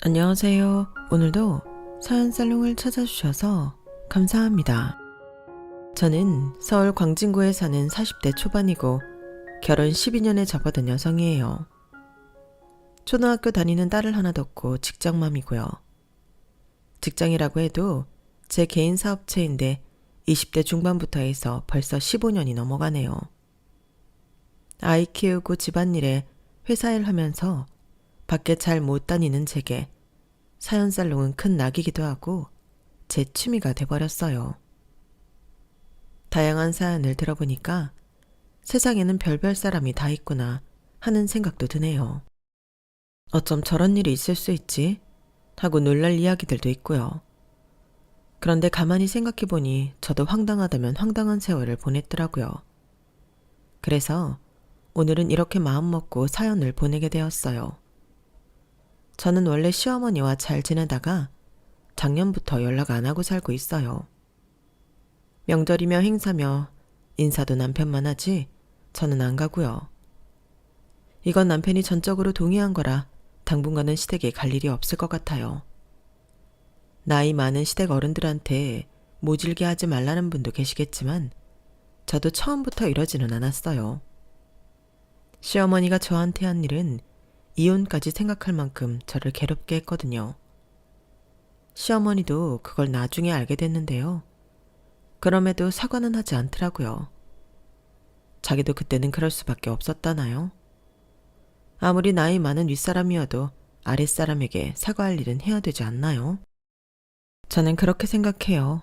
안녕하세요. 오늘도 사연살롱을 찾아주셔서 감사합니다. 저는 서울 광진구에 사는 40대 초반이고 결혼 12년에 접어든 여성이에요. 초등학교 다니는 딸을 하나 뒀고 직장맘이고요. 직장이라고 해도 제 개인 사업체인데 20대 중반부터 해서 벌써 15년이 넘어가네요. 아이 키우고 집안일에 회사 일 하면서 밖에 잘 못 다니는 제게 사연살롱은 큰 낙이기도 하고 제 취미가 돼버렸어요. 다양한 사연을 들어보니까 세상에는 별별 사람이 다 있구나 하는 생각도 드네요. 어쩜 저런 일이 있을 수 있지? 하고 놀랄 이야기들도 있고요. 그런데 가만히 생각해보니 저도 황당하다면 황당한 세월을 보냈더라고요. 그래서 오늘은 이렇게 마음먹고 사연을 보내게 되었어요. 저는 원래 시어머니와 잘 지내다가 작년부터 연락 안 하고 살고 있어요. 명절이며 행사며 인사도 남편만 하지 저는 안 가고요. 이건 남편이 전적으로 동의한 거라 당분간은 시댁에 갈 일이 없을 것 같아요. 나이 많은 시댁 어른들한테 모질게 하지 말라는 분도 계시겠지만 저도 처음부터 이러지는 않았어요. 시어머니가 저한테 한 일은 이혼까지 생각할 만큼 저를 괴롭게 했거든요. 시어머니도 그걸 나중에 알게 됐는데요. 그럼에도 사과는 하지 않더라고요. 자기도 그때는 그럴 수밖에 없었다나요? 아무리 나이 많은 윗사람이어도 아랫사람에게 사과할 일은 해야 되지 않나요? 저는 그렇게 생각해요.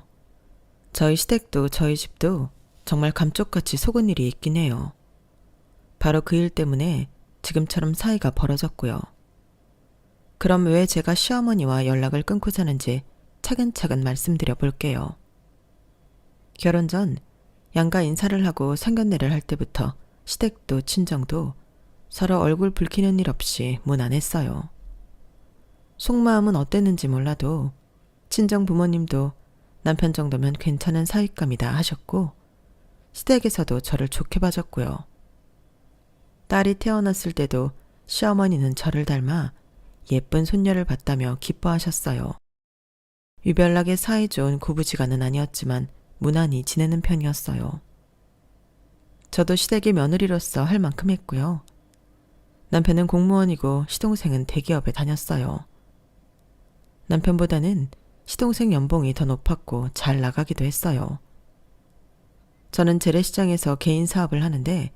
저희 시댁도 저희 집도 정말 감쪽같이 속은 일이 있긴 해요. 바로 그 일 때문에 지금처럼 사이가 벌어졌고요. 그럼 왜 제가 시어머니와 연락을 끊고 사는지 차근차근 말씀드려 볼게요. 결혼 전 양가 인사를 하고 상견례를 할 때부터 시댁도 친정도 서로 얼굴 붉히는 일 없이 무난했어요. 속마음은 어땠는지 몰라도 친정 부모님도 남편 정도면 괜찮은 사윗감이다 하셨고 시댁에서도 저를 좋게 봐줬고요. 딸이 태어났을 때도 시어머니는 저를 닮아 예쁜 손녀를 봤다며 기뻐하셨어요. 유별나게 사이 좋은 고부지간은 아니었지만 무난히 지내는 편이었어요. 저도 시댁의 며느리로서 할 만큼 했고요. 남편은 공무원이고 시동생은 대기업에 다녔어요. 남편보다는 시동생 연봉이 더 높았고 잘 나가기도 했어요. 저는 재래시장에서 개인 사업을 하는데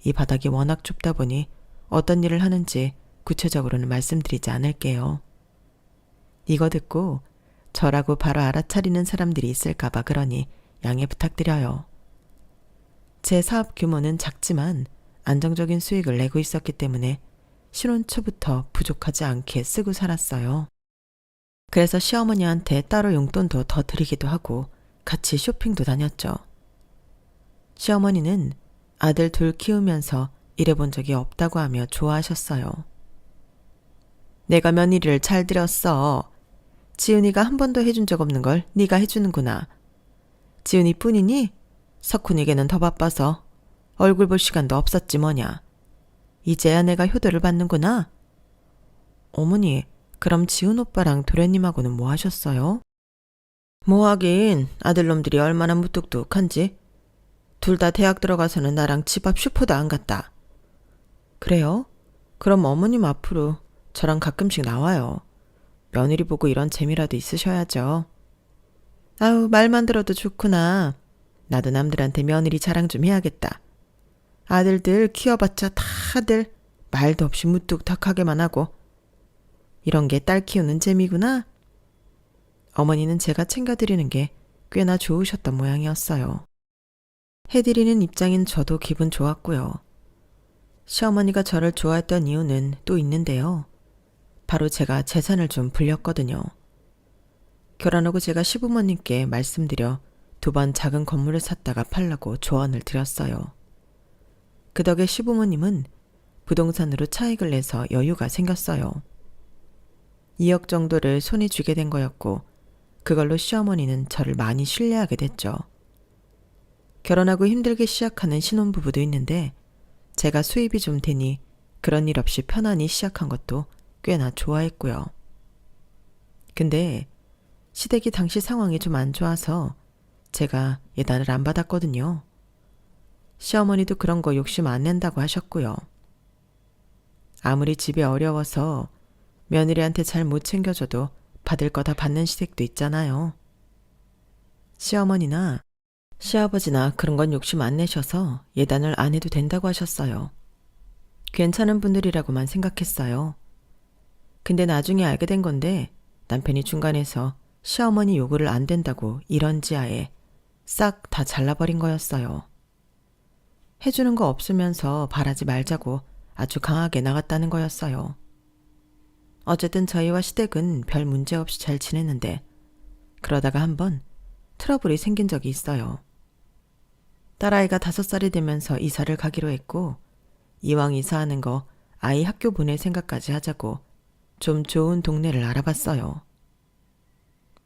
이 바닥이 워낙 좁다 보니 어떤 일을 하는지 구체적으로는 말씀드리지 않을게요. 이거 듣고 저라고 바로 알아차리는 사람들이 있을까봐 그러니 양해 부탁드려요. 제 사업 규모는 작지만 안정적인 수익을 내고 있었기 때문에 신혼 초부터 부족하지 않게 쓰고 살았어요. 그래서 시어머니한테 따로 용돈도 더 드리기도 하고 같이 쇼핑도 다녔죠. 시어머니는 아들 둘 키우면서 일해본 적이 없다고 하며 좋아하셨어요. 내가 며느리를 잘 들였어. 지은이가 한 번도 해준 적 없는 걸 네가 해주는구나. 지은이 뿐이니? 석훈이게는 더 바빠서 얼굴 볼 시간도 없었지 뭐냐. 이제야 내가 효도를 받는구나. 어머니, 그럼 지은 오빠랑 도련님하고는 뭐 하셨어요? 뭐 하긴 아들놈들이 얼마나 무뚝뚝한지. 둘 다 대학 들어가서는 나랑 집 앞 슈퍼도 안 갔다. 그래요? 그럼 어머님 앞으로 저랑 가끔씩 나와요. 며느리 보고 이런 재미라도 있으셔야죠. 아우, 말만 들어도 좋구나. 나도 남들한테 며느리 자랑 좀 해야겠다. 아들들 키워봤자 다들 말도 없이 무뚝뚝하게만 하고. 이런 게 딸 키우는 재미구나. 어머니는 제가 챙겨드리는 게 꽤나 좋으셨던 모양이었어요. 해드리는 입장인 저도 기분 좋았고요. 시어머니가 저를 좋아했던 이유는 또 있는데요. 바로 제가 재산을 좀 불렸거든요. 결혼하고 제가 시부모님께 말씀드려 2번 작은 건물을 샀다가 팔라고 조언을 드렸어요. 그 덕에 시부모님은 부동산으로 차익을 내서 여유가 생겼어요. 2억 정도를 손에 쥐게 된 거였고 그걸로 시어머니는 저를 많이 신뢰하게 됐죠. 결혼하고 힘들게 시작하는 신혼부부도 있는데 제가 수입이 좀 되니 그런 일 없이 편안히 시작한 것도 꽤나 좋아했고요. 근데 시댁이 당시 상황이 좀 안 좋아서 제가 예단을 안 받았거든요. 시어머니도 그런 거 욕심 안 낸다고 하셨고요. 아무리 집이 어려워서 며느리한테 잘 못 챙겨줘도 받을 거 다 받는 시댁도 있잖아요. 시어머니나 시아버지나 그런 건 욕심 안 내셔서 예단을 안 해도 된다고 하셨어요. 괜찮은 분들이라고만 생각했어요. 근데 나중에 알게 된 건데 남편이 중간에서 시어머니 요구를 안 된다고 이런지하에 싹 다 잘라버린 거였어요. 해주는 거 없으면서 바라지 말자고 아주 강하게 나갔다는 거였어요. 어쨌든 저희와 시댁은 별 문제 없이 잘 지냈는데 그러다가 한번 트러블이 생긴 적이 있어요. 딸아이가 5살이 되면서 이사를 가기로 했고 이왕 이사하는 거 아이 학교 보낼 생각까지 하자고 좀 좋은 동네를 알아봤어요.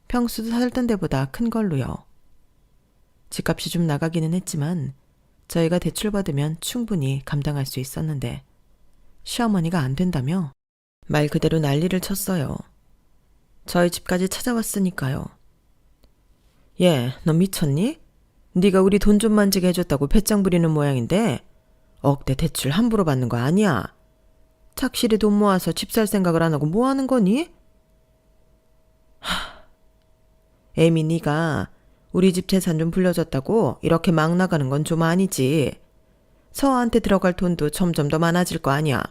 평수도 살던 데보다 큰 걸로요. 집값이 좀 나가기는 했지만 저희가 대출받으면 충분히 감당할 수 있었는데 시어머니가 안 된다며 말 그대로 난리를 쳤어요. 저희 집까지 찾아왔으니까요. 얘, 너 미쳤니? 네가 우리 돈 좀 만지게 해줬다고 배짱 부리는 모양인데 억대 대출 함부로 받는 거 아니야. 착실히 돈 모아서 집 살 생각을 안 하고 뭐 하는 거니? 애미 네가 우리 집 재산 좀 불려줬다고 이렇게 막 나가는 건 좀 아니지. 서아한테 들어갈 돈도 점점 더 많아질 거 아니야.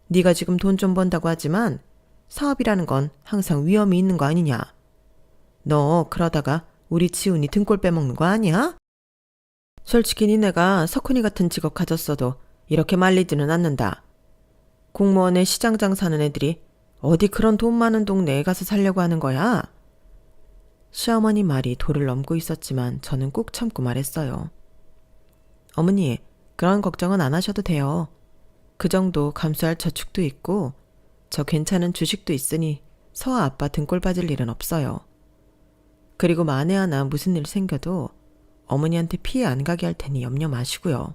네가 지금 돈 좀 번다고 하지만 사업이라는 건 항상 위험이 있는 거 아니냐. 너 그러다가 우리 지훈이 등골 빼먹는 거 아니야? 솔직히 니네가 석훈이 같은 직업 가졌어도 이렇게 말리지는 않는다. 공무원에 시장장 사는 애들이 어디 그런 돈 많은 동네에 가서 살려고 하는 거야? 시어머니 말이 도를 넘고 있었지만 저는 꾹 참고 말했어요. 어머니, 그런 걱정은 안 하셔도 돼요. 그 정도 감수할 저축도 있고 저 괜찮은 주식도 있으니 서아 아빠 등골 빠질 일은 없어요. 그리고 만에 하나 무슨 일 생겨도 어머니한테 피해 안 가게 할 테니 염려 마시고요.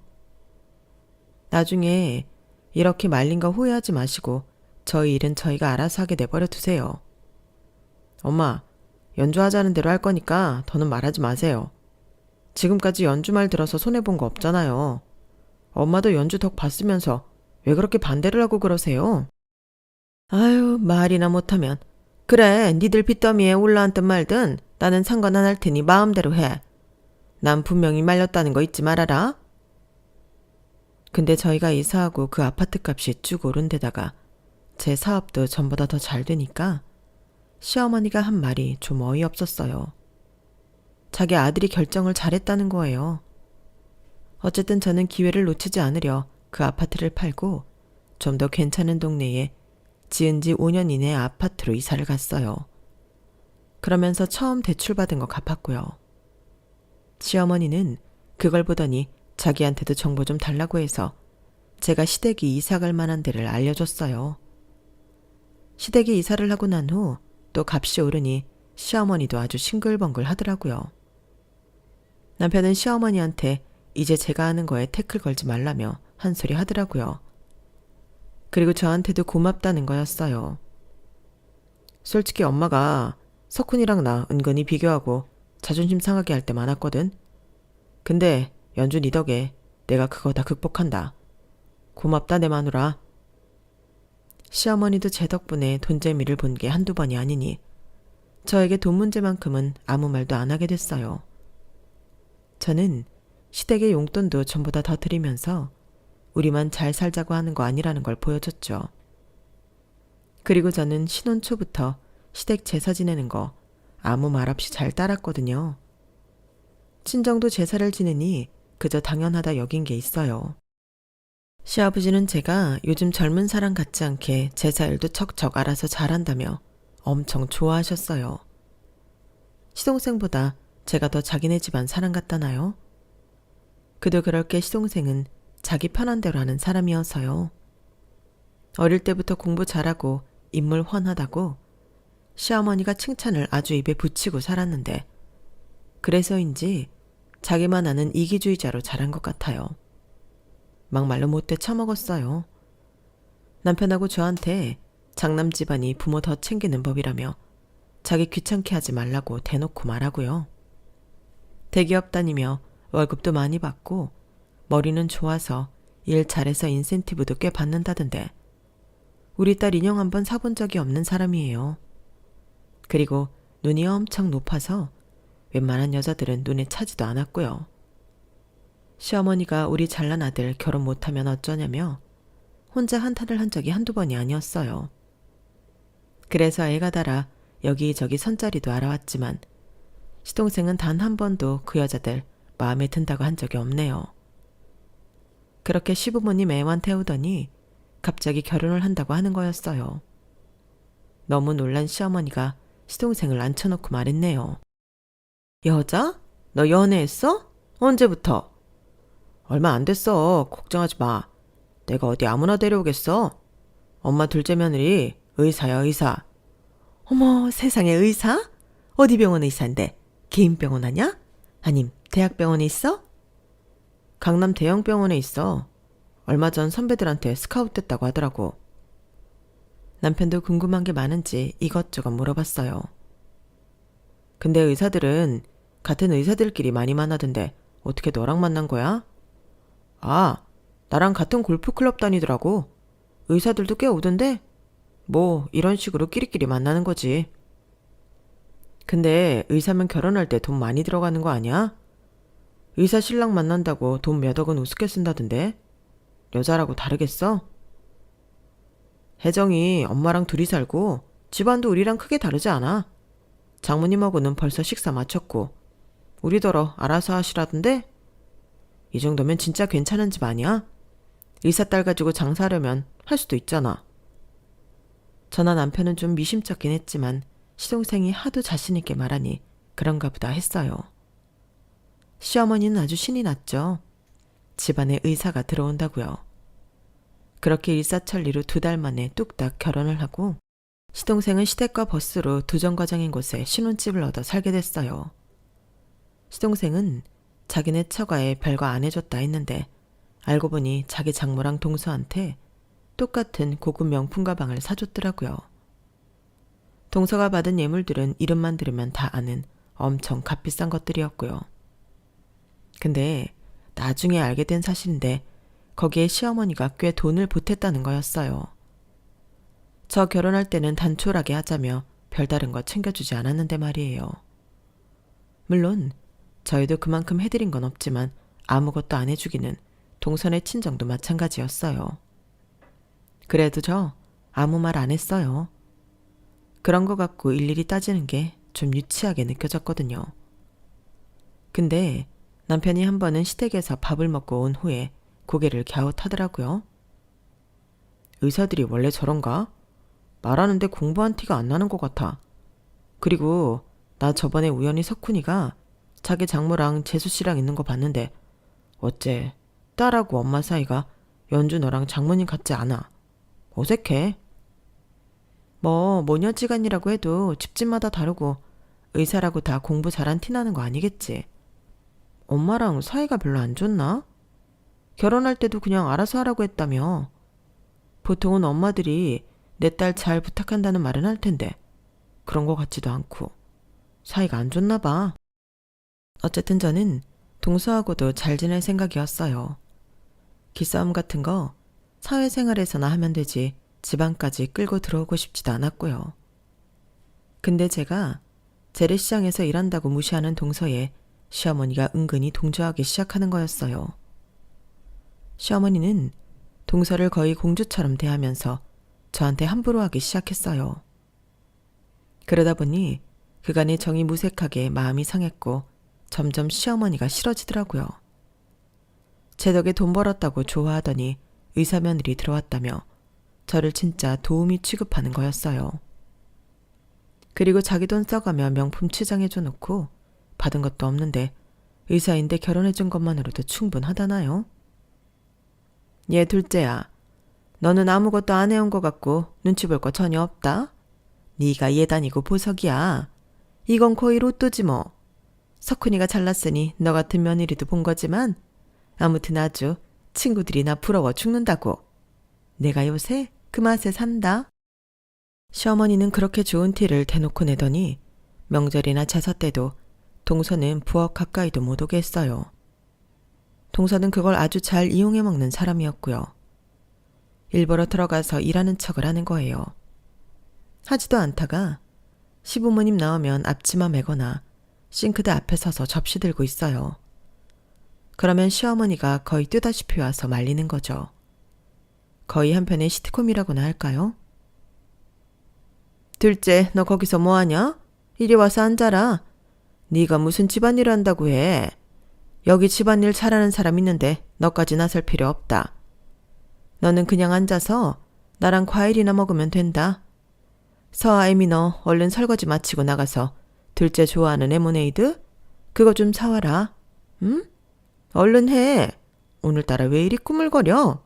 나중에 이렇게 말린 거 후회하지 마시고 저희 일은 저희가 알아서 하게 내버려 두세요. 엄마, 연주하자는 대로 할 거니까 더는 말하지 마세요. 지금까지 연주 말 들어서 손해본 거 없잖아요. 엄마도 연주 덕 봤으면서 왜 그렇게 반대를 하고 그러세요? 아유, 말이나 못하면. 그래, 니들 빚더미에 올라앉든 말든 나는 상관 안 할 테니 마음대로 해. 난 분명히 말렸다는 거 잊지 말아라. 근데 저희가 이사하고 그 아파트 값이 쭉 오른 데다가 제 사업도 전보다 더 잘 되니까 시어머니가 한 말이 좀 어이없었어요. 자기 아들이 결정을 잘했다는 거예요. 어쨌든 저는 기회를 놓치지 않으려 그 아파트를 팔고 좀 더 괜찮은 동네에 지은 지 5년 이내 아파트로 이사를 갔어요. 그러면서 처음 대출받은 거 갚았고요. 시어머니는 그걸 보더니 자기한테도 정보 좀 달라고 해서 제가 시댁이 이사 갈 만한 데를 알려줬어요. 시댁이 이사를 하고 난 후 또 값이 오르니 시어머니도 아주 싱글벙글 하더라고요. 남편은 시어머니한테 이제 제가 하는 거에 태클 걸지 말라며 한 소리 하더라고요. 그리고 저한테도 고맙다는 거였어요. 솔직히 엄마가 석훈이랑 나 은근히 비교하고 자존심 상하게 할 때 많았거든. 근데 연주 니 덕에 내가 그거 다 극복한다. 고맙다 내 마누라. 시어머니도 제 덕분에 돈재미를 본 게 한두 번이 아니니 저에게 돈 문제만큼은 아무 말도 안 하게 됐어요. 저는 시댁의 용돈도 전보다 더 드리면서 우리만 잘 살자고 하는 거 아니라는 걸 보여줬죠. 그리고 저는 신혼 초부터 시댁 제사 지내는 거 아무 말 없이 잘 따랐거든요. 친정도 제사를 지내니 그저 당연하다 여긴 게 있어요. 시아버지는 제가 요즘 젊은 사람 같지 않게 제사일도 척척 알아서 잘한다며 엄청 좋아하셨어요. 시동생보다 제가 더 자기네 집안 사람 같다나요? 그도 그럴 게 시동생은 자기 편한 대로 하는 사람이어서요. 어릴 때부터 공부 잘하고 인물 훤하다고 시어머니가 칭찬을 아주 입에 붙이고 살았는데 그래서인지 자기만 아는 이기주의자로 자란 것 같아요. 막말로 못돼 처먹었어요. 남편하고 저한테 장남 집안이 부모 더 챙기는 법이라며 자기 귀찮게 하지 말라고 대놓고 말하고요. 대기업 다니며 월급도 많이 받고 머리는 좋아서 일 잘해서 인센티브도 꽤 받는다던데 우리 딸 인형 한번 사본 적이 없는 사람이에요. 그리고 눈이 엄청 높아서 웬만한 여자들은 눈에 차지도 않았고요. 시어머니가 우리 잘난 아들 결혼 못하면 어쩌냐며 혼자 한탄을 한 적이 한두 번이 아니었어요. 그래서 애가 달아 여기저기 선자리도 알아왔지만 시동생은 단 한 번도 그 여자들 마음에 든다고 한 적이 없네요. 그렇게 시부모님 애만 태우더니 갑자기 결혼을 한다고 하는 거였어요. 너무 놀란 시어머니가 시동생을 앉혀놓고 말했네요. 여자? 너 연애했어? 언제부터? 얼마 안 됐어. 걱정하지 마. 내가 어디 아무나 데려오겠어? 엄마 둘째 며느리 의사야, 의사. 어머, 세상에 의사? 어디 병원 의사인데? 개인 병원 하냐? 아님 대학병원에 있어? 강남 대형병원에 있어. 얼마 전 선배들한테 스카우트 됐다고 하더라고. 남편도 궁금한 게 많은지 이것저것 물어봤어요. 근데 의사들은 같은 의사들끼리 많이 만나던데 어떻게 너랑 만난 거야? 아, 나랑 같은 골프클럽 다니더라고. 의사들도 꽤 오던데? 뭐 이런 식으로 끼리끼리 만나는 거지. 근데 의사면 결혼할 때 돈 많이 들어가는 거 아니야? 의사 신랑 만난다고 돈 몇 억은 우습게 쓴다던데? 여자라고 다르겠어? 혜정이 엄마랑 둘이 살고 집안도 우리랑 크게 다르지 않아. 장모님하고는 벌써 식사 마쳤고 우리더러 알아서 하시라던데? 이 정도면 진짜 괜찮은 집 아니야? 의사 딸 가지고 장사하려면 할 수도 있잖아. 저나 남편은 좀 미심쩍긴 했지만 시동생이 하도 자신있게 말하니 그런가 보다 했어요. 시어머니는 아주 신이 났죠. 집안에 의사가 들어온다고요. 그렇게 일사천리로 2달 만에 뚝딱 결혼을 하고 시동생은 시댁과 버스로 2정거장인 곳에 신혼집을 얻어 살게 됐어요. 시동생은 자기네 처가에 별거 안 해줬다 했는데 알고 보니 자기 장모랑 동서한테 똑같은 고급 명품 가방을 사줬더라고요. 동서가 받은 예물들은 이름만 들으면 다 아는 엄청 값비싼 것들이었고요. 근데 나중에 알게 된 사실인데 거기에 시어머니가 꽤 돈을 보탰다는 거였어요. 저 결혼할 때는 단촐하게 하자며 별다른 거 챙겨주지 않았는데 말이에요. 물론 저희도 그만큼 해드린 건 없지만 아무것도 안 해주기는 동선의 친정도 마찬가지였어요. 그래도 저 아무 말 안 했어요. 그런 거 갖고 일일이 따지는 게 좀 유치하게 느껴졌거든요. 근데 남편이 한 번은 시댁에서 밥을 먹고 온 후에 고개를 갸웃하더라고요. 의사들이 원래 저런가? 말하는데 공부한 티가 안 나는 것 같아. 그리고 나 저번에 우연히 석훈이가 자기 장모랑 재수씨랑 있는 거 봤는데 어째 딸하고 엄마 사이가 연주 너랑 장모님 같지 않아. 어색해. 뭐 모녀지간이라고 해도 집집마다 다르고 의사라고 다 공부 잘한 티 나는 거 아니겠지. 엄마랑 사이가 별로 안 좋나? 결혼할 때도 그냥 알아서 하라고 했다며. 보통은 엄마들이 내 딸 잘 부탁한다는 말은 할 텐데 그런 거 같지도 않고 사이가 안 좋나 봐. 어쨌든 저는 동서하고도 잘 지낼 생각이었어요. 기싸움 같은 거 사회생활에서나 하면 되지 집안까지 끌고 들어오고 싶지도 않았고요. 근데 제가 재래시장에서 일한다고 무시하는 동서에 시어머니가 은근히 동조하기 시작하는 거였어요. 시어머니는 동서를 거의 공주처럼 대하면서 저한테 함부로 하기 시작했어요. 그러다 보니 그간의 정이 무색하게 마음이 상했고 점점 시어머니가 싫어지더라고요. 제 덕에 돈 벌었다고 좋아하더니 의사 며느리 들어왔다며 저를 진짜 도우미 취급하는 거였어요. 그리고 자기 돈 써가며 명품 치장해줘 놓고 받은 것도 없는데 의사인데 결혼해준 것만으로도 충분하다나요? 얘 둘째야, 너는 아무것도 안 해온 것 같고 눈치 볼 거 전혀 없다. 네가 예단이고 보석이야. 이건 거의 로또지 뭐. 석훈이가 잘났으니 너 같은 며느리도 본 거지만 아무튼 아주 친구들이 나 부러워 죽는다고. 내가 요새 그 맛에 산다. 시어머니는 그렇게 좋은 티를 대놓고 내더니 명절이나 제사 때도 동서는 부엌 가까이도 못 오게 했어요. 동서는 그걸 아주 잘 이용해 먹는 사람이었고요. 일부러 들어가서 일하는 척을 하는 거예요. 하지도 않다가 시부모님 나오면 앞치마 매거나 싱크대 앞에 서서 접시 들고 있어요. 그러면 시어머니가 거의 뜨다시피 와서 말리는 거죠. 거의 한편의 시트콤이라고나 할까요? 둘째, 너 거기서 뭐하냐? 이리 와서 앉아라. 네가 무슨 집안일을 한다고 해. 여기 집안일 잘하는 사람 있는데 너까지 나설 필요 없다. 너는 그냥 앉아서 나랑 과일이나 먹으면 된다. 서아애미 너 얼른 설거지 마치고 나가서 둘째 좋아하는 레모네이드? 그거 좀 사와라. 응? 얼른 해. 오늘따라 왜 이리 꾸물거려?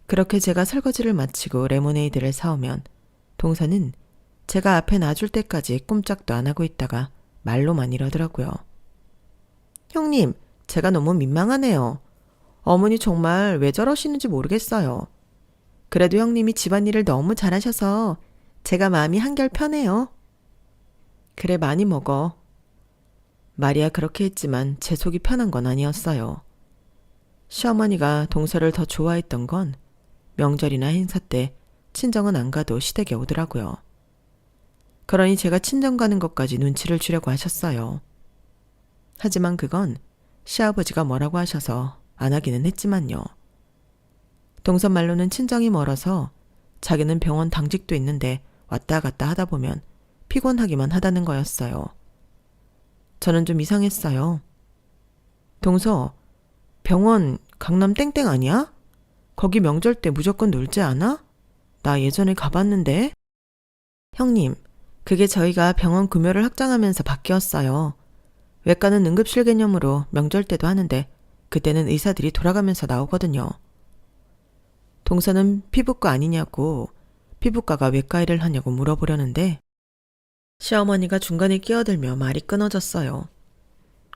그렇게 제가 설거지를 마치고 레모네이드를 사오면 동서는 제가 앞에 놔줄 때까지 꼼짝도 안 하고 있다가 말로만 이러더라고요. 형님, 제가 너무 민망하네요. 어머니 정말 왜 저러시는지 모르겠어요. 그래도 형님이 집안일을 너무 잘하셔서 제가 마음이 한결 편해요. 그래, 많이 먹어. 말이야 그렇게 했지만 제 속이 편한 건 아니었어요. 시어머니가 동서를 더 좋아했던 건 명절이나 행사 때 친정은 안 가도 시댁에 오더라고요. 그러니 제가 친정 가는 것까지 눈치를 주려고 하셨어요. 하지만 그건 시아버지가 뭐라고 하셔서 안 하기는 했지만요. 동서 말로는 친정이 멀어서 자기는 병원 당직도 있는데 왔다 갔다 하다 보면 피곤하기만 하다는 거였어요. 저는 좀 이상했어요. 동서, 병원 강남 땡땡 아니야? 거기 명절 때 무조건 놀지 않아? 나 예전에 가봤는데. 형님, 그게 저희가 병원 금요를 확장하면서 바뀌었어요. 외과는 응급실 개념으로 명절 때도 하는데 그때는 의사들이 돌아가면서 나오거든요. 동서는 피부과 아니냐고 피부과가 외과 일을 하냐고 물어보려는데 시어머니가 중간에 끼어들며 말이 끊어졌어요.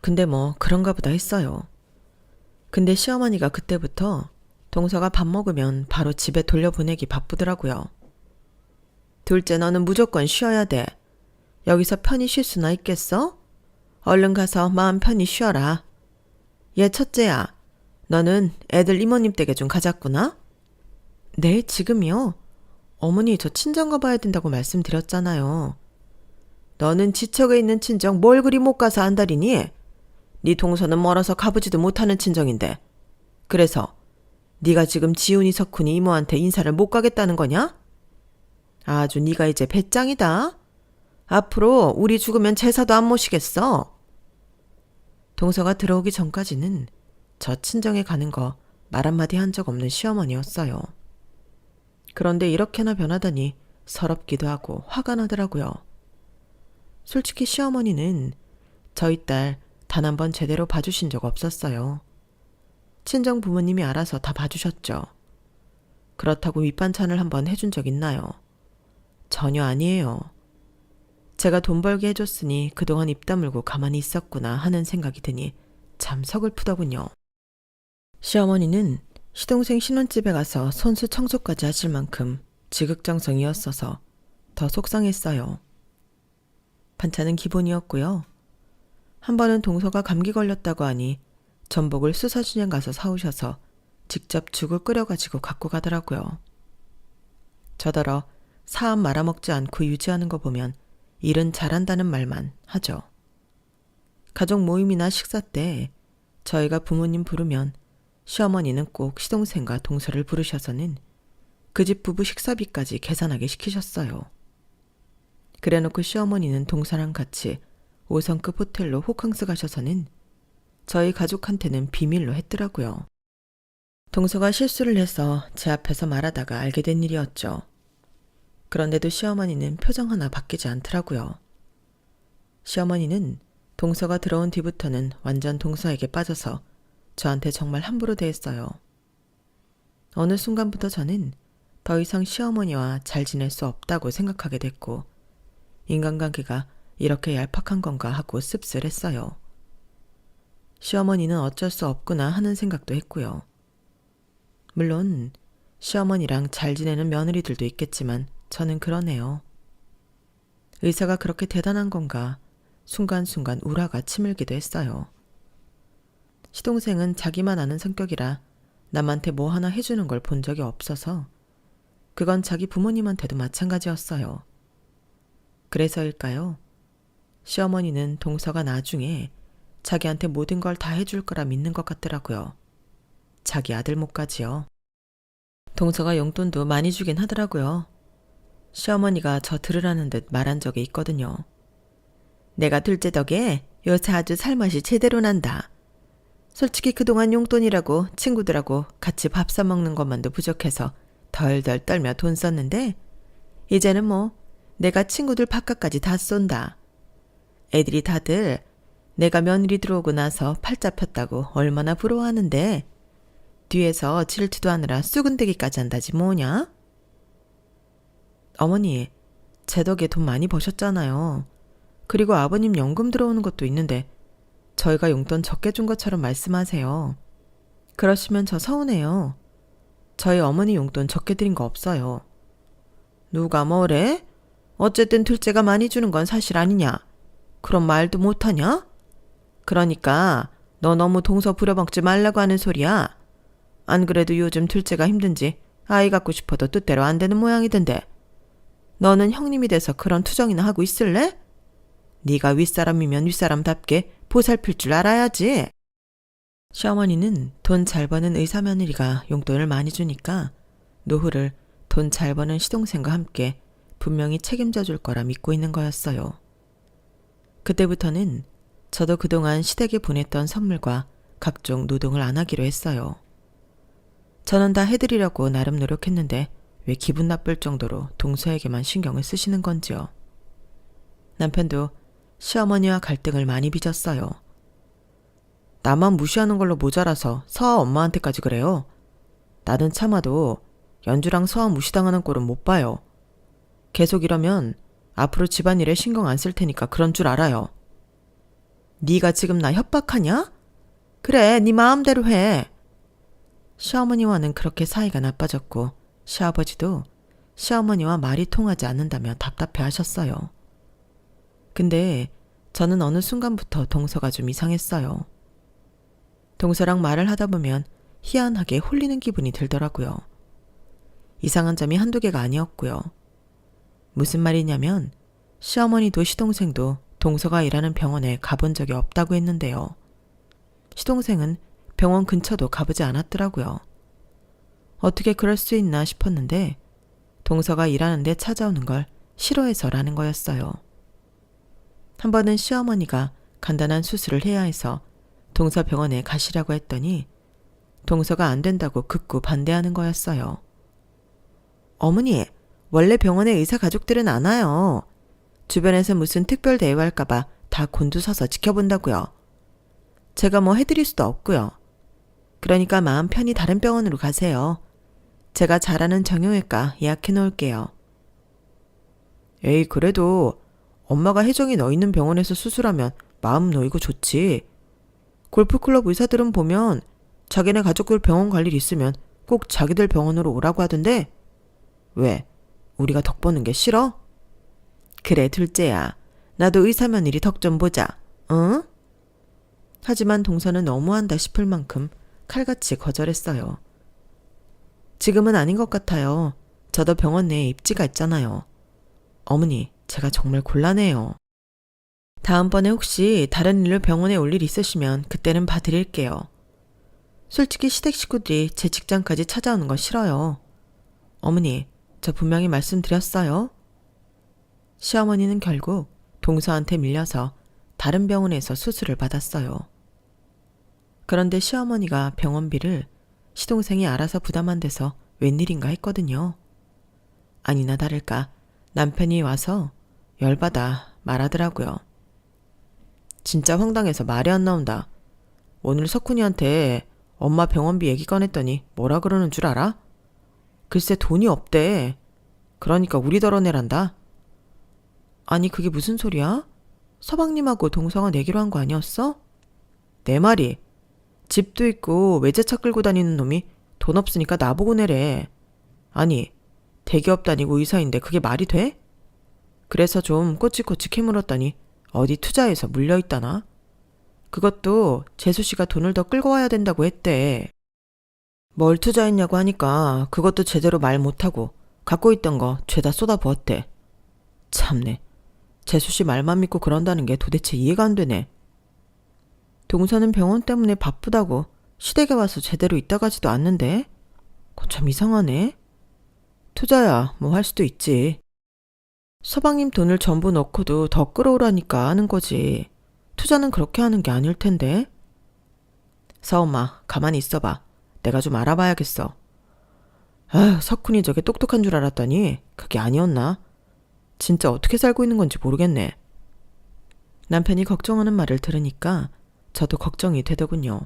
근데 뭐 그런가 보다 했어요. 근데 시어머니가 그때부터 동서가 밥 먹으면 바로 집에 돌려보내기 바쁘더라고요. 둘째, 너는 무조건 쉬어야 돼. 여기서 편히 쉴 수나 있겠어? 얼른 가서 마음 편히 쉬어라. 얘 첫째야, 너는 애들 이모님 댁에 좀 가자꾸나? 네, 지금이요? 어머니, 저 친정 가봐야 된다고 말씀드렸잖아요. 너는 지척에 있는 친정 뭘 그리 못 가서 안달이니? 네 동서는 멀어서 가보지도 못하는 친정인데. 그래서 네가 지금 지훈이 석훈이 이모한테 인사를 못 가겠다는 거냐? 아주 네가 이제 배짱이다. 앞으로 우리 죽으면 제사도 안 모시겠어. 동서가 들어오기 전까지는 저 친정에 가는 거 말 한마디 한 적 없는 시어머니였어요. 그런데 이렇게나 변하다니 서럽기도 하고 화가 나더라고요. 솔직히 시어머니는 저희 딸 단 한 번 제대로 봐주신 적 없었어요. 친정 부모님이 알아서 다 봐주셨죠. 그렇다고 밑반찬을 한번 해준 적 있나요? 전혀 아니에요. 제가 돈 벌게 해줬으니 그동안 입 다물고 가만히 있었구나 하는 생각이 드니 참 서글프더군요. 시어머니는 시동생 신혼집에 가서 손수 청소까지 하실 만큼 지극정성이었어서 더 속상했어요. 반찬은 기본이었고요. 한 번은 동서가 감기 걸렸다고 하니 전복을 수사시장 가서 사오셔서 직접 죽을 끓여가지고 갖고 가더라고요. 저더러 사업 말아먹지 않고 유지하는 거 보면 일은 잘한다는 말만 하죠. 가족 모임이나 식사 때 저희가 부모님 부르면 시어머니는 꼭 시동생과 동서를 부르셔서는 그 집 부부 식사비까지 계산하게 시키셨어요. 그래놓고 시어머니는 동서랑 같이 5성급 호텔로 호캉스 가셔서는 저희 가족한테는 비밀로 했더라고요. 동서가 실수를 해서 제 앞에서 말하다가 알게 된 일이었죠. 그런데도 시어머니는 표정 하나 바뀌지 않더라고요. 시어머니는 동서가 들어온 뒤부터는 완전 동서에게 빠져서 저한테 정말 함부로 대했어요. 어느 순간부터 저는 더 이상 시어머니와 잘 지낼 수 없다고 생각하게 됐고 인간관계가 이렇게 얄팍한 건가 하고 씁쓸했어요. 시어머니는 어쩔 수 없구나 하는 생각도 했고요. 물론 시어머니랑 잘 지내는 며느리들도 있겠지만 저는 그러네요. 의사가 그렇게 대단한 건가 순간순간 우라가 치밀기도 했어요. 시동생은 자기만 아는 성격이라 남한테 뭐 하나 해주는 걸 본 적이 없어서 그건 자기 부모님한테도 마찬가지였어요. 그래서일까요? 시어머니는 동서가 나중에 자기한테 모든 걸 다 해줄 거라 믿는 것 같더라고요. 자기 아들 목까지요. 동서가 용돈도 많이 주긴 하더라고요. 시어머니가 저 들으라는 듯 말한 적이 있거든요. 내가 둘째 덕에 요새 아주 살맛이 제대로 난다. 솔직히 그동안 용돈이라고 친구들하고 같이 밥 사 먹는 것만도 부족해서 덜덜 떨며 돈 썼는데 이제는 뭐 내가 친구들 밥값까지 다 쏜다. 애들이 다들 내가 며느리 들어오고 나서 팔자 폈다고 얼마나 부러워하는데 뒤에서 질투도 하느라 쑥은대기까지 한다지 뭐냐? 어머니, 제 덕에 돈 많이 버셨잖아요. 그리고 아버님 연금 들어오는 것도 있는데 저희가 용돈 적게 준 것처럼 말씀하세요. 그러시면 저 서운해요. 저희 어머니 용돈 적게 드린 거 없어요. 누가 뭐래? 어쨌든 둘째가 많이 주는 건 사실 아니냐? 그런 말도 못하냐? 그러니까 너 너무 동서 부려먹지 말라고 하는 소리야. 안 그래도 요즘 둘째가 힘든지 아이 갖고 싶어도 뜻대로 안 되는 모양이던데. 너는 형님이 돼서 그런 투정이나 하고 있을래? 네가 윗사람이면 윗사람답게 보살필 줄 알아야지. 시어머니는 돈 잘 버는 의사 며느리가 용돈을 많이 주니까 노후를 돈 잘 버는 시동생과 함께 분명히 책임져 줄 거라 믿고 있는 거였어요. 그때부터는 저도 그동안 시댁에 보냈던 선물과 각종 노동을 안 하기로 했어요. 저는 다 해드리려고 나름 노력했는데 왜 기분 나쁠 정도로 동서에게만 신경을 쓰시는 건지요. 남편도 시어머니와 갈등을 많이 빚었어요. 나만 무시하는 걸로 모자라서 서아 엄마한테까지 그래요. 나는 참아도 연주랑 서아 무시당하는 꼴은 못 봐요. 계속 이러면 앞으로 집안일에 신경 안 쓸 테니까 그런 줄 알아요. 네가 지금 나 협박하냐? 그래, 네 마음대로 해. 시어머니와는 그렇게 사이가 나빠졌고 시아버지도 시어머니와 말이 통하지 않는다며 답답해 하셨어요. 근데 저는 어느 순간부터 동서가 좀 이상했어요. 동서랑 말을 하다 보면 희한하게 홀리는 기분이 들더라고요. 이상한 점이 한두 개가 아니었고요. 무슨 말이냐면 시어머니도 시동생도 동서가 일하는 병원에 가본 적이 없다고 했는데요. 시동생은 병원 근처도 가보지 않았더라고요. 어떻게 그럴 수 있나 싶었는데 동서가 일하는데 찾아오는 걸 싫어해서라는 거였어요. 한 번은 시어머니가 간단한 수술을 해야 해서 동서 병원에 가시라고 했더니 동서가 안 된다고 극구 반대하는 거였어요. 어머니, 원래 병원에 의사 가족들은 안 와요. 주변에서 무슨 특별 대우할까봐 다 곤두서서 지켜본다고요. 제가 뭐 해드릴 수도 없고요. 그러니까 마음 편히 다른 병원으로 가세요. 제가 잘 아는 정형외과 예약해 놓을게요. 에이, 그래도 엄마가 혜정이 너 있는 병원에서 수술하면 마음 놓이고 좋지. 골프클럽 의사들은 보면 자기네 가족들 병원 갈 일 있으면 꼭 자기들 병원으로 오라고 하던데 왜? 우리가 덕 보는 게 싫어? 그래, 둘째야. 나도 의사 며느리 덕 좀 보자. 응? 하지만 동서는 너무한다 싶을 만큼 칼같이 거절했어요. 지금은 아닌 것 같아요. 저도 병원 내에 입지가 있잖아요. 어머니, 제가 정말 곤란해요. 다음번에 혹시 다른 일로 병원에 올 일 있으시면 그때는 봐드릴게요. 솔직히 시댁 식구들이 제 직장까지 찾아오는 거 싫어요. 어머니, 저 분명히 말씀드렸어요. 시어머니는 결국 동서한테 밀려서 다른 병원에서 수술을 받았어요. 그런데 시어머니가 병원비를 시동생이 알아서 부담한 데서 웬일인가 했거든요. 아니나 다를까 남편이 와서 열받아 말하더라고요. 진짜 황당해서 말이 안 나온다. 오늘 석훈이한테 엄마 병원비 얘기 꺼냈더니 뭐라 그러는 줄 알아? 글쎄 돈이 없대. 그러니까 우리 덜어내란다. 아니 그게 무슨 소리야? 서방님하고 동서가 내기로 한 거 아니었어? 내 말이. 집도 있고 외제차 끌고 다니는 놈이 돈 없으니까 나보고 내래. 아니 대기업 다니고 의사인데 그게 말이 돼? 그래서 좀 꼬치꼬치 캐물었더니 어디 투자해서 물려있다나? 그것도 재수씨가 돈을 더 끌고 와야 된다고 했대. 뭘 투자했냐고 하니까 그것도 제대로 말 못하고 갖고 있던 거 죄다 쏟아부었대. 참네. 재수씨 말만 믿고 그런다는 게 도대체 이해가 안 되네. 동서는 병원 때문에 바쁘다고 시댁에 와서 제대로 있다 가지도 않는데? 그거 참 이상하네. 투자야 뭐 할 수도 있지. 서방님 돈을 전부 넣고도 더 끌어오라니까 하는 거지. 투자는 그렇게 하는 게 아닐 텐데. 서엄마 가만히 있어봐. 내가 좀 알아봐야겠어. 아휴 석훈이 저게 똑똑한 줄 알았더니 그게 아니었나? 진짜 어떻게 살고 있는 건지 모르겠네. 남편이 걱정하는 말을 들으니까 저도 걱정이 되더군요.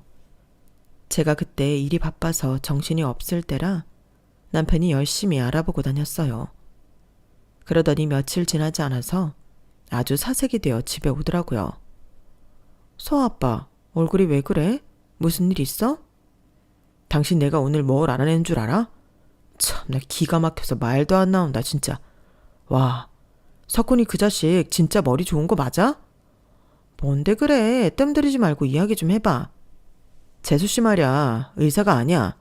제가 그때 일이 바빠서 정신이 없을 때라 남편이 열심히 알아보고 다녔어요. 그러더니 며칠 지나지 않아서 아주 사색이 되어 집에 오더라고요. 서아빠, 얼굴이 왜 그래? 무슨 일 있어? 당신 내가 오늘 뭘 알아낸 줄 알아? 참나 기가 막혀서 말도 안 나온다 진짜. 와, 석훈이 그 자식 진짜 머리 좋은 거 맞아? 뭔데 그래? 뜸 들이지 말고 이야기 좀 해봐. 재수씨 말이야, 의사가 아니야.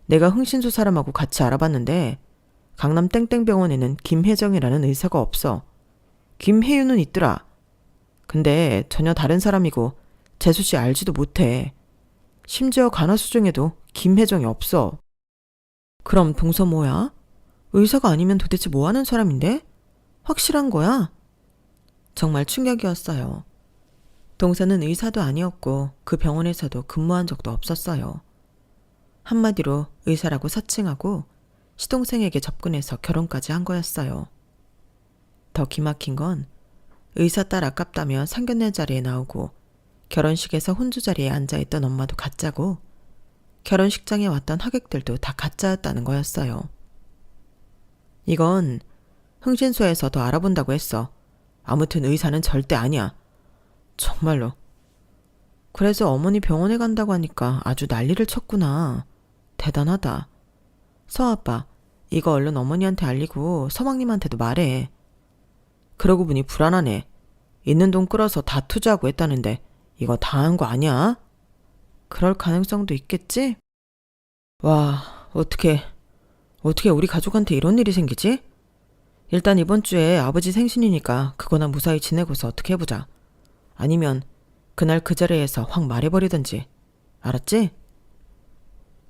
내가 흥신소 사람하고 같이 알아봤는데 강남 땡땡병원에는 김혜정이라는 의사가 없어. 김혜윤은 있더라. 근데 전혀 다른 사람이고 재수씨 알지도 못해. 심지어 간호수 중에도 김혜정이 없어. 그럼 동서 뭐야? 의사가 아니면 도대체 뭐 하는 사람인데? 확실한 거야? 정말 충격이었어요. 동서는 의사도 아니었고 그 병원에서도 근무한 적도 없었어요. 한마디로 의사라고 사칭하고 시동생에게 접근해서 결혼까지 한 거였어요. 더 기막힌 건 의사 딸 아깝다며 상견례 자리에 나오고 결혼식에서 혼주 자리에 앉아있던 엄마도 가짜고 결혼식장에 왔던 하객들도 다 가짜였다는 거였어요. 이건 흥신소에서 더 알아본다고 했어. 아무튼 의사는 절대 아니야. 정말로. 그래서 어머니 병원에 간다고 하니까 아주 난리를 쳤구나. 대단하다. 서아빠, 이거 얼른 어머니한테 알리고 서방님한테도 말해. 그러고 보니 불안하네. 있는 돈 끌어서 다 투자하고 했다는데 이거 다 한 거 아니야? 그럴 가능성도 있겠지? 와, 어떻게 우리 가족한테 이런 일이 생기지? 일단 이번 주에 아버지 생신이니까 그거나 무사히 지내고서 어떻게 해보자. 아니면 그날 그 자리에서 확 말해버리든지. 알았지?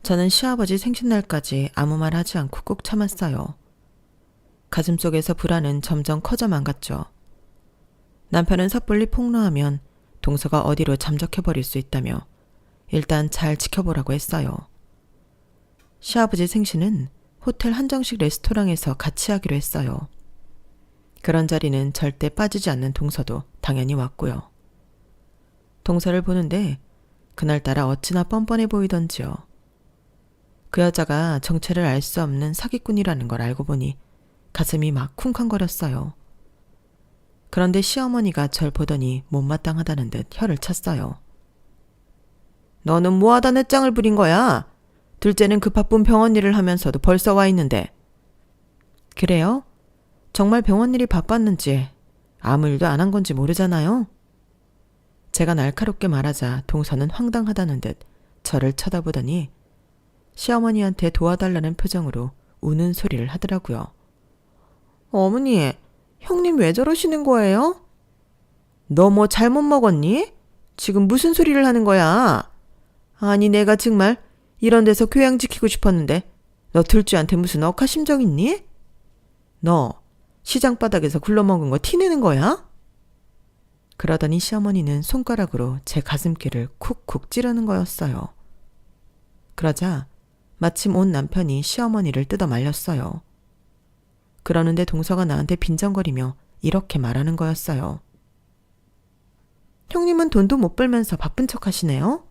저는 시아버지 생신날까지 아무 말 하지 않고 꾹 참았어요. 가슴속에서 불안은 점점 커져만 갔죠. 남편은 섣불리 폭로하면 동서가 어디로 잠적해버릴 수 있다며 일단 잘 지켜보라고 했어요. 시아버지 생신은 호텔 한정식 레스토랑에서 같이 하기로 했어요. 그런 자리는 절대 빠지지 않는 동서도 당연히 왔고요. 동서를 보는데 그날따라 어찌나 뻔뻔해 보이던지요. 그 여자가 정체를 알 수 없는 사기꾼이라는 걸 알고 보니 가슴이 막 쿵쾅거렸어요. 그런데 시어머니가 절 보더니 못마땅하다는 듯 혀를 찼어요. 너는 뭐하다 넷장을 부린 거야? 둘째는 그 바쁜 병원 일을 하면서도 벌써 와 있는데. 그래요? 정말 병원 일이 바빴는지 아무 일도 안 한 건지 모르잖아요? 제가 날카롭게 말하자 동서는 황당하다는 듯 저를 쳐다보더니 시어머니한테 도와달라는 표정으로 우는 소리를 하더라고요. 어머니, 형님 왜 저러시는 거예요? 너 뭐 잘못 먹었니? 지금 무슨 소리를 하는 거야? 아니 내가 정말 이런 데서 교양 지키고 싶었는데 너 둘째한테 무슨 억하심정 있니? 너 시장 바닥에서 굴러먹은 거 티내는 거야? 그러더니 시어머니는 손가락으로 제 가슴길을 쿡쿡 찌르는 거였어요. 그러자 마침 온 남편이 시어머니를 뜯어 말렸어요. 그러는데 동서가 나한테 빈정거리며 이렇게 말하는 거였어요. 형님은 돈도 못 벌면서 바쁜 척 하시네요?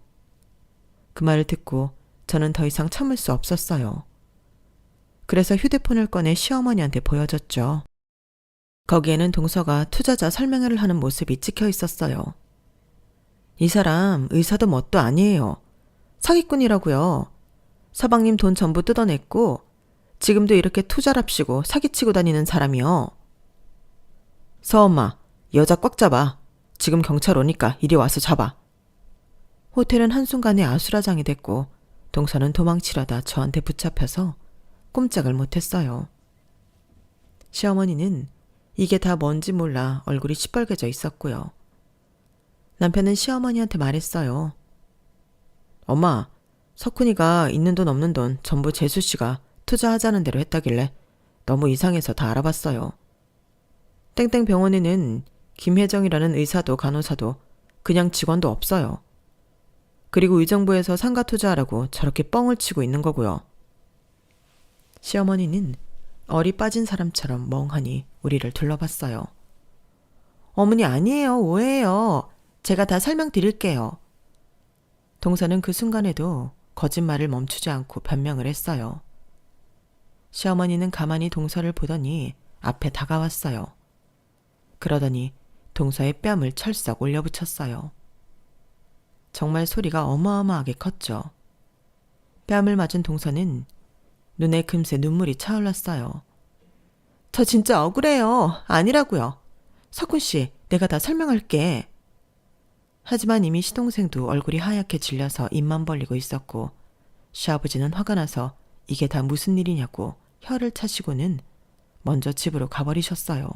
그 말을 듣고 저는 더 이상 참을 수 없었어요. 그래서 휴대폰을 꺼내 시어머니한테 보여줬죠. 거기에는 동서가 투자자 설명회를 하는 모습이 찍혀 있었어요. 이 사람 의사도 뭣도 아니에요. 사기꾼이라고요. 서방님 돈 전부 뜯어냈고 지금도 이렇게 투자랍시고 사기치고 다니는 사람이요. 서엄마, 여자 꽉 잡아. 지금 경찰 오니까 이리 와서 잡아. 호텔은 한순간에 아수라장이 됐고 동서는 도망치려다 저한테 붙잡혀서 꼼짝을 못했어요. 시어머니는 이게 다 뭔지 몰라 얼굴이 시뻘개져 있었고요. 남편은 시어머니한테 말했어요. 엄마, 석훈이가 있는 돈 없는 돈 전부 재수씨가 투자하자는 대로 했다길래 너무 이상해서 다 알아봤어요. 땡땡 병원에는 김혜정이라는 의사도 간호사도 그냥 직원도 없어요. 그리고 의정부에서 상가 투자하라고 저렇게 뻥을 치고 있는 거고요. 시어머니는 얼이 빠진 사람처럼 멍하니 우리를 둘러봤어요. 어머니 아니에요. 오해예요. 제가 다 설명드릴게요. 동서는 그 순간에도 거짓말을 멈추지 않고 변명을 했어요. 시어머니는 가만히 동서를 보더니 앞에 다가왔어요. 그러더니 동서의 뺨을 철썩 올려붙였어요. 정말 소리가 어마어마하게 컸죠. 뺨을 맞은 동서는 눈에 금세 눈물이 차올랐어요. 저 진짜 억울해요. 아니라고요. 석훈씨, 내가 다 설명할게. 하지만 이미 시동생도 얼굴이 하얗게 질려서 입만 벌리고 있었고 시아버지는 화가 나서 이게 다 무슨 일이냐고 혀를 차시고는 먼저 집으로 가버리셨어요.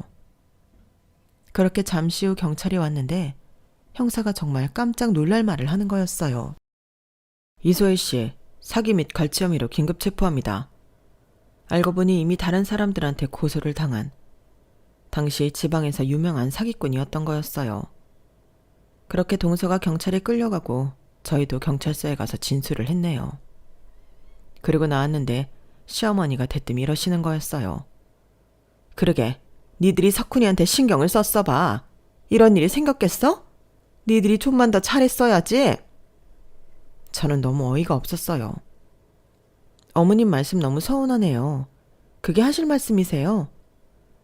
그렇게 잠시 후 경찰이 왔는데 형사가 정말 깜짝 놀랄 말을 하는 거였어요. 이소혜 씨, 사기 및 갈취 혐의로 긴급 체포합니다. 알고 보니 이미 다른 사람들한테 고소를 당한 당시 지방에서 유명한 사기꾼이었던 거였어요. 그렇게 동서가 경찰에 끌려가고 저희도 경찰서에 가서 진술을 했네요. 그리고 나왔는데 시어머니가 대뜸 이러시는 거였어요. 그러게, 니들이 석훈이한테 신경을 썼어 봐. 이런 일이 생겼겠어? 니들이 좀만 더 잘했어야지. 저는 너무 어이가 없었어요. 어머님 말씀 너무 서운하네요. 그게 하실 말씀이세요?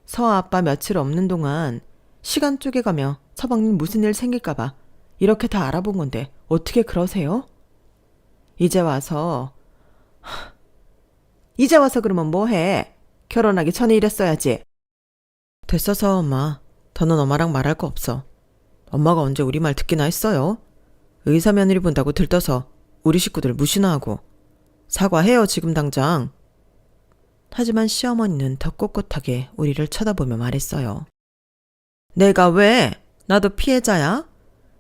서아 아빠 며칠 없는 동안 시간 쪼개가며 서방님 무슨 일 생길까봐 이렇게 다 알아본 건데 어떻게 그러세요? 이제 와서 그러면 뭐해? 결혼하기 전에 이랬어야지. 됐어서 엄마. 더는 엄마랑 말할 거 없어. 엄마가 언제 우리 말 듣기나 했어요? 의사 며느리 본다고 들떠서 우리 식구들 무시나 하고. 사과해요 지금 당장. 하지만 시어머니는 더 꼿꼿하게 우리를 쳐다보며 말했어요. 내가 왜? 나도 피해자야?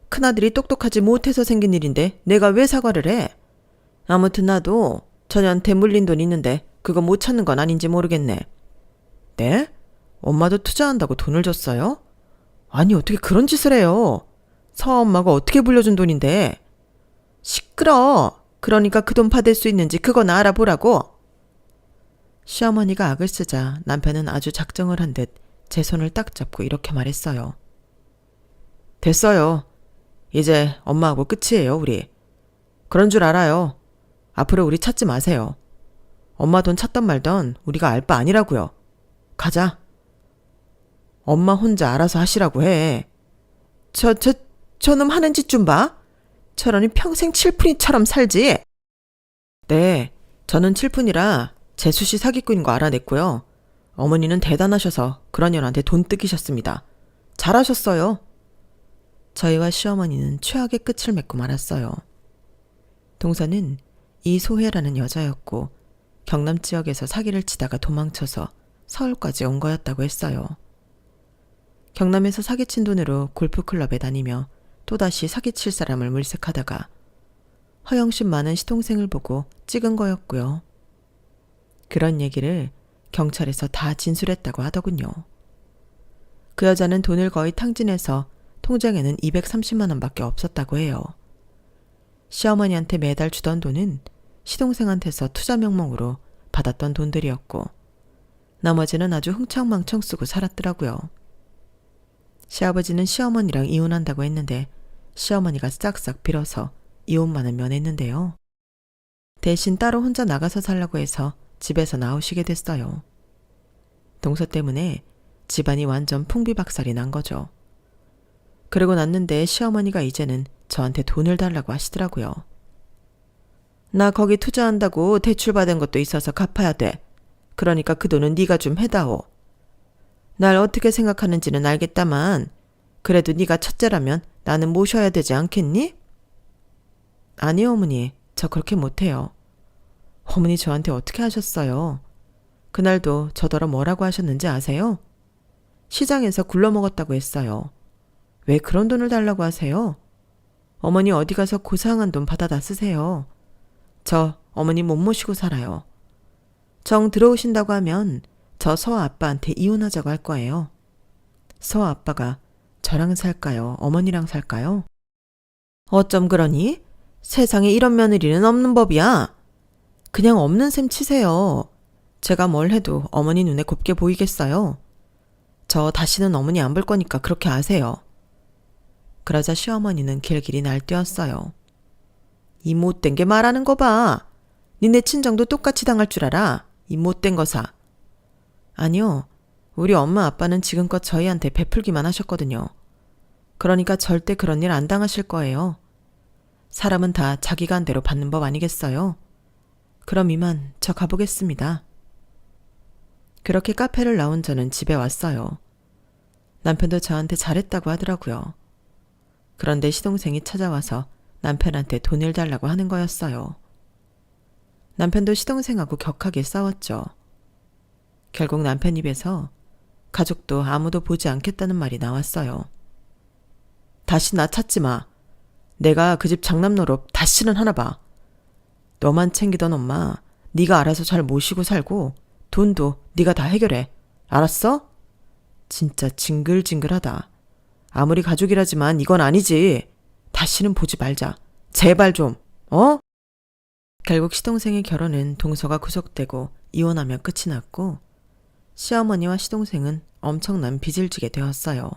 큰아들이 똑똑하지 못해서 생긴 일인데 내가 왜 사과를 해? 아무튼 나도 전혀한테 물린 돈 있는데 그거 못 찾는 건 아닌지 모르겠네. 네? 엄마도 투자한다고 돈을 줬어요? 아니 어떻게 그런 짓을 해요? 서엄마가 어떻게 불려준 돈인데? 시끄러. 그러니까 그 돈 받을 수 있는지 그건 알아보라고. 시어머니가 악을 쓰자 남편은 아주 작정을 한 듯 제 손을 딱 잡고 이렇게 말했어요. 됐어요. 이제 엄마하고 끝이에요 우리. 그런 줄 알아요. 앞으로 우리 찾지 마세요. 엄마 돈 찾던 말던 우리가 알 바 아니라고요. 가자. 엄마 혼자 알아서 하시라고 해. 저놈 하는 짓 좀 봐. 저러니 평생 칠푼이처럼 살지. 네, 저는 칠푼이라 재수씨 사기꾼인 거 알아냈고요. 어머니는 대단하셔서 그런 년한테 돈 뜯기셨습니다. 잘하셨어요. 저희와 시어머니는 최악의 끝을 맺고 말았어요. 동서는 이소혜라는 여자였고 경남 지역에서 사기를 치다가 도망쳐서 서울까지 온 거였다고 했어요. 경남에서 사기친 돈으로 골프클럽에 다니며 또다시 사기칠 사람을 물색하다가 허영심 많은 시동생을 보고 찍은 거였고요. 그런 얘기를 경찰에서 다 진술했다고 하더군요. 그 여자는 돈을 거의 탕진해서 통장에는 230만 원밖에 없었다고 해요. 시어머니한테 매달 주던 돈은 시동생한테서 투자 명목으로 받았던 돈들이었고 나머지는 아주 흥청망청 쓰고 살았더라고요. 시아버지는 시어머니랑 이혼한다고 했는데 시어머니가 싹싹 빌어서 이혼만은 면했는데요. 대신 따로 혼자 나가서 살라고 해서 집에서 나오시게 됐어요. 동서 때문에 집안이 완전 풍비박살이 난 거죠. 그러고 났는데 시어머니가 이제는 저한테 돈을 달라고 하시더라고요. 나 거기 투자한다고 대출받은 것도 있어서 갚아야 돼. 그러니까 그 돈은 네가 좀 해다오. 날 어떻게 생각하는지는 알겠다만 그래도 네가 첫째라면 나는 모셔야 되지 않겠니? 아니요, 어머니. 저 그렇게 못해요. 어머니 저한테 어떻게 하셨어요? 그날도 저더러 뭐라고 하셨는지 아세요? 시장에서 굴러먹었다고 했어요. 왜 그런 돈을 달라고 하세요? 어머니 어디 가서 고상한 돈 받아다 쓰세요. 저 어머니 못 모시고 살아요. 정 들어오신다고 하면 저 서아 아빠한테 이혼하자고 할 거예요. 서아 아빠가 저랑 살까요? 어머니랑 살까요? 어쩜 그러니? 세상에 이런 며느리는 없는 법이야. 그냥 없는 셈 치세요. 제가 뭘 해도 어머니 눈에 곱게 보이겠어요. 저 다시는 어머니 안 볼 거니까 그렇게 아세요. 그러자 시어머니는 길길이 날뛰었어요. 이 못된 게 말하는 거 봐. 니네 친정도 똑같이 당할 줄 알아. 이 못된 거사. 아니요. 우리 엄마 아빠는 지금껏 저희한테 베풀기만 하셨거든요. 그러니까 절대 그런 일 안 당하실 거예요. 사람은 다 자기가 한 대로 받는 법 아니겠어요? 그럼 이만 저 가보겠습니다. 그렇게 카페를 나온 저는 집에 왔어요. 남편도 저한테 잘했다고 하더라고요. 그런데 시동생이 찾아와서 남편한테 돈을 달라고 하는 거였어요. 남편도 시동생하고 격하게 싸웠죠. 결국 남편 입에서 가족도 아무도 보지 않겠다는 말이 나왔어요. 다시 나 찾지 마. 내가 그 집 장남 노릇 다시는 하나 봐. 너만 챙기던 엄마 네가 알아서 잘 모시고 살고 돈도 네가 다 해결해. 알았어? 진짜 징글징글하다. 아무리 가족이라지만 이건 아니지. 다시는 보지 말자. 제발 좀. 어? 결국 시동생의 결혼은 동서가 구속되고 이혼하며 끝이 났고 시어머니와 시동생은 엄청난 빚을 지게 되었어요.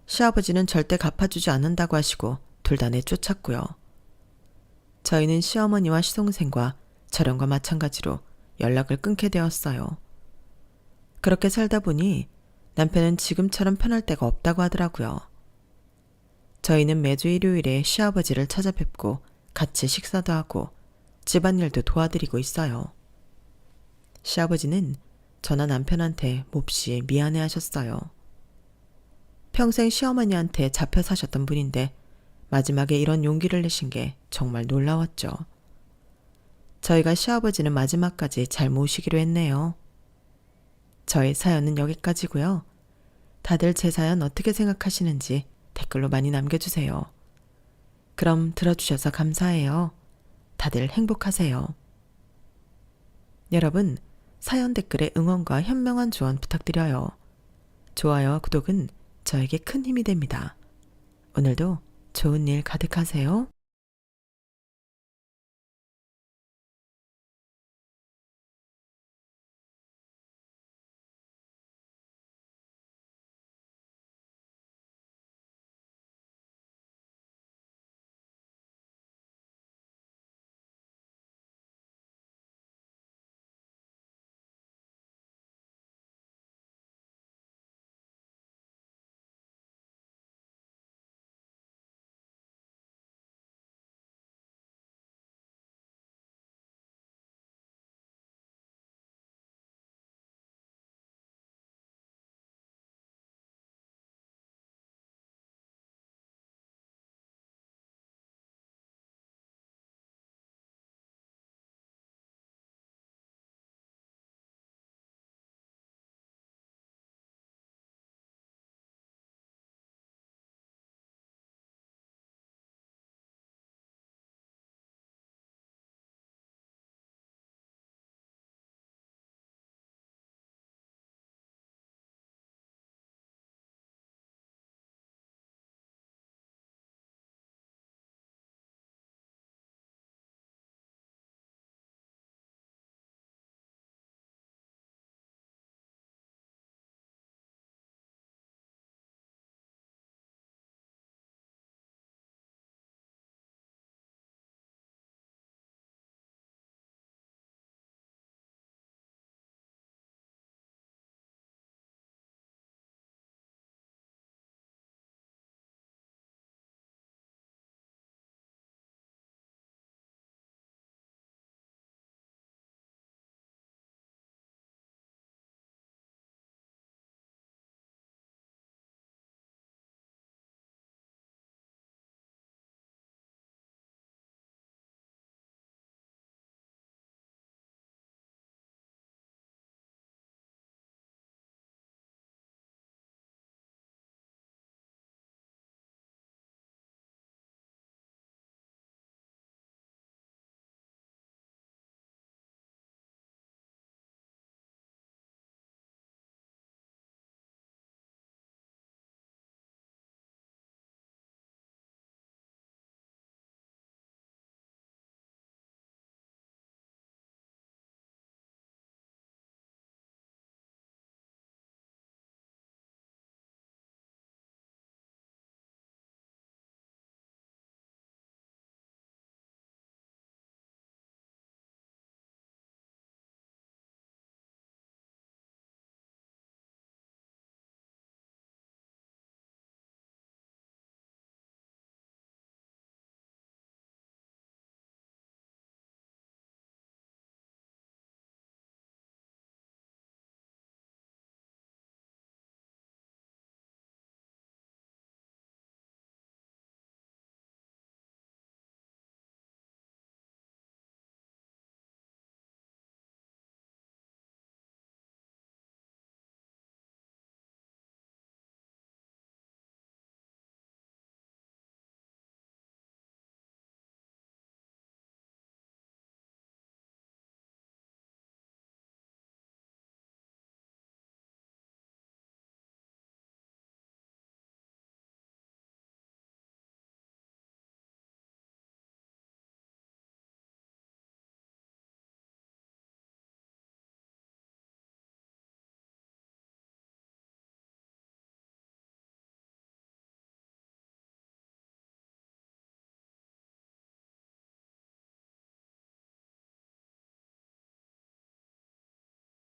시아버지는 절대 갚아주지 않는다고 하시고 둘 다 내쫓았고요. 저희는 시어머니와 시동생과 저령과 마찬가지로 연락을 끊게 되었어요. 그렇게 살다 보니 남편은 지금처럼 편할 때가 없다고 하더라고요. 저희는 매주 일요일에 시아버지를 찾아뵙고 같이 식사도 하고 집안일도 도와드리고 있어요. 시아버지는 저나 남편한테 몹시 미안해 하셨어요. 평생 시어머니한테 잡혀 사셨던 분인데 마지막에 이런 용기를 내신 게 정말 놀라웠죠. 저희가 시아버지는 마지막까지 잘 모시기로 했네요. 저의 사연은 여기까지고요. 다들 제 사연 어떻게 생각하시는지 댓글로 많이 남겨주세요. 그럼 들어주셔서 감사해요. 다들 행복하세요. 여러분, 사연 댓글에 응원과 현명한 조언 부탁드려요. 좋아요와 구독은 저에게 큰 힘이 됩니다. 오늘도 좋은 일 가득하세요.